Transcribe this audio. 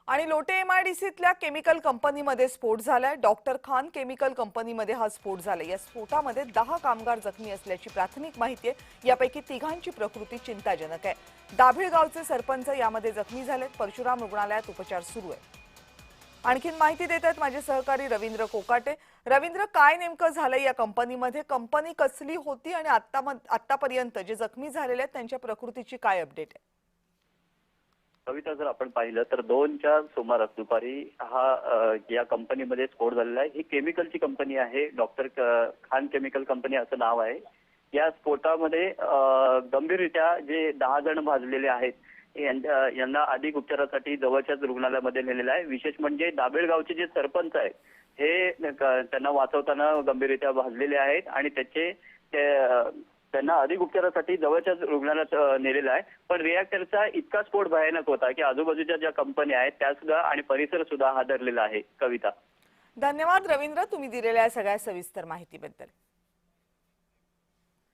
आणि लोटे एमआयडीसीतल्या केमिकल कंपनीमध्ये स्फोट झालाय। डॉक्टर खान केमिकल कंपनीमध्ये हा स्फोट झालाय। या स्फोटामध्ये 10 कामगार जखमी असल्याची प्राथमिक माहिती आहे। यापैकी तिघांची प्रकृती चिंताजनक आहे। दाभिळ गावचे सरपंच यामध्ये जखमी झालेत। परशुराम रुग्णालयात उपचार सुरू आहेत। आणखीन माहिती देत आहेत माझे सहकारी रवींद्र कोकाटे। रवींद्र, काय नेमकं झालंय या कंपनीमध्ये? कंपनी कसली होती आणि आतापर्यंत जे जखमी झालेले आहेत त्यांच्या प्रकृतीची काय अपडेट आहे? कविता, जर आपण पाहिलं तर 2च्या सुमारास दुपारी या कंपनीमध्ये स्फोट झालेला आहे। ही केमिकलची कंपनी आहे, डॉक्टर खान केमिकल कंपनी असं नाव आहे। या स्फोटामध्ये गंभीररित्या जे 10 जण भाजलेले आहेत यांना अधिक उपचारासाठी जवळच्याच रुग्णालयामध्ये नेलेलं आहे। विशेष म्हणजे दाभेळ गावचे जे सरपंच आहेत हे त्यांना वाचवताना गंभीररित्या भाजलेले आहेत आणि त्यांना अधिक उपचारासाठी जवळच्याच रुग्णालयात नेलेलं आहे। पण रिॲक्टरचा इतका स्फोट भयानक होता की आजूबाजूच्या ज्या कंपन्या आहेत त्या सुद्धा आणि परिसर सुद्धा हादरलेला आहे। कविता, धन्यवाद रवींद्र, तुम्ही दिलेल्या सगळ्या सविस्तर माहितीबद्दल।